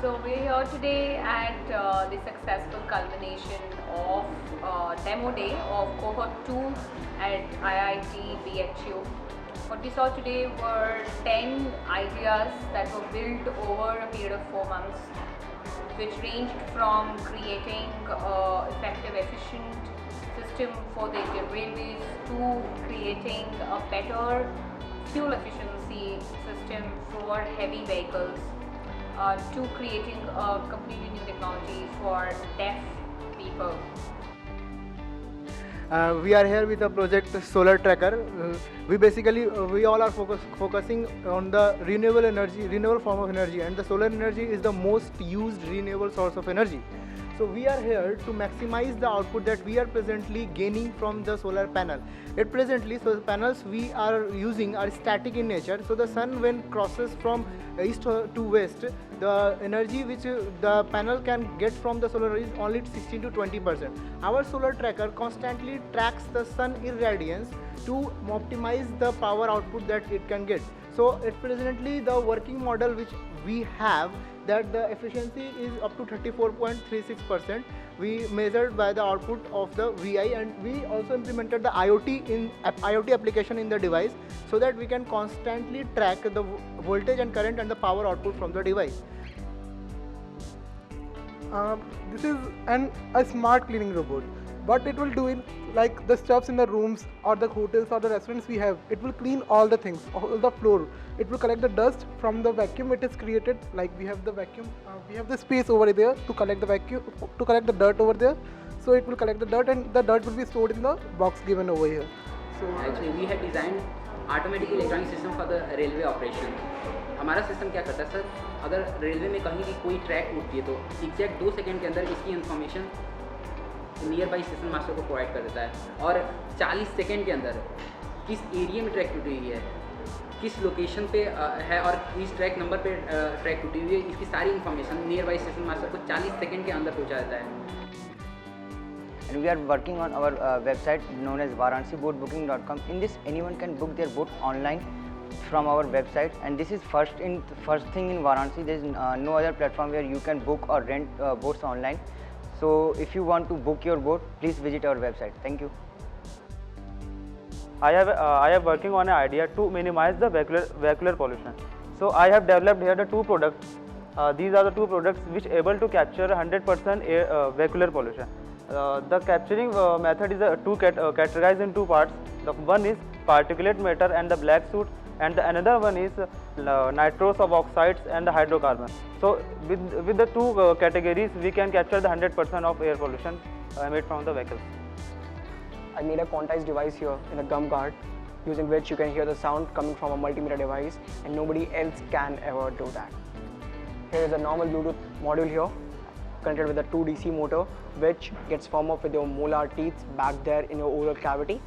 So we're here today at the successful culmination of demo day of cohort 2 at IIT BHU. What we saw today were 10 ideas that were built over a period of 4 months, which ranged from creating effective, efficient system for the Indian Railways to creating a better fuel efficiency system for heavy vehicles, to creating a completely new technology for deaf people. We are here with a project Solar Tracker. We all are focusing on the renewable form of energy, and the solar energy is the most used renewable source of energy. So we are here to maximize the output that we are presently gaining from the solar panel. So the panels we are using are static in nature. So the sun, when crosses from east to west, the energy which the panel can get from the solar is only 16 to 20%. Our solar tracker constantly tracks the sun irradiance to optimize the power output that it can get. So at presently the working model which we have, that the efficiency is up to 34.36%. we measured by the output of the VI, and we also implemented the IoT application in the device, so that we can constantly track the voltage and current and the power output from the device. This is a smart cleaning robot. What it will do in, like the stuffs in the rooms or the hotels or the restaurants we have, it will clean all the things, all the floor. It will collect the dust from the vacuum it is created. Like we have the vacuum, we have the space over there to collect the vacuum, to collect the dirt over there. So it will collect the dirt, and the dirt will be stored in the box given over here. So actually we had designed automatic electronic system for the railway operation. हमारा system क्या करता है sir, अगर railway में कहीं भी कोई track टूटती है तो एग्जैक्ट 2 सेकंड के अंदर इसकी information near by station master को प्रोवाइड कर देता है, और 40 सेकंड के अंदर किस एरिया में ट्रैक टूटी हुई है, किस लोकेशन पे है और किस ट्रैक नंबर पे ट्रैक टूटी हुई है, इसकी सारी information near by station master को 40 सेकंड के अंदर पहुंचा देता है. And we are working on our website known as VaranasiBoatBooking.com. In this, anyone can book their boat online from our website, and this is first thing in Varanasi. There is no other platform where you can book or rent boats online. So if you want to book your boat, please visit our website. Thank you. I am working on an idea to minimize the vehicular pollution. So I have developed here the two products. These are the two products which able to capture 100% vehicular pollution. The capturing method is categorized in two parts. The one is particulate matter and the black soot, and the another one is nitrous of oxides and the hydrocarbon. So with the two categories, we can capture the 100% of air pollution emit from the vehicles. I made a quantized device here in a gum guard, using which you can hear the sound coming from a multimeter device, and nobody else can ever do that. Here is a normal Bluetooth module here, connected with a 2 DC motor, which gets formed up with your molar teeth back there in your oral cavity,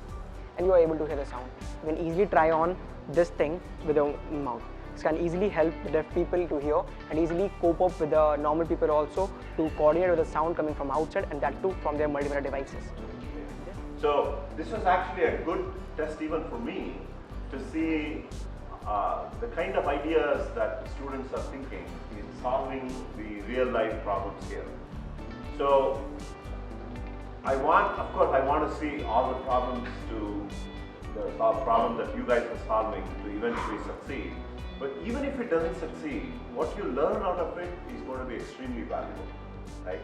and you are able to hear the sound. You can easily try on this thing with your mouth. This can easily help the deaf people to hear, and easily cope up with the normal people also to coordinate with the sound coming from outside, and that too from their multimeter devices. So this was actually a good test even for me to see the kind of ideas that the students are thinking in solving the real life problems here. So I want to see all the problems the problem that you guys are solving to eventually succeed. But even if it doesn't succeed, what you learn out of it is going to be extremely valuable, right?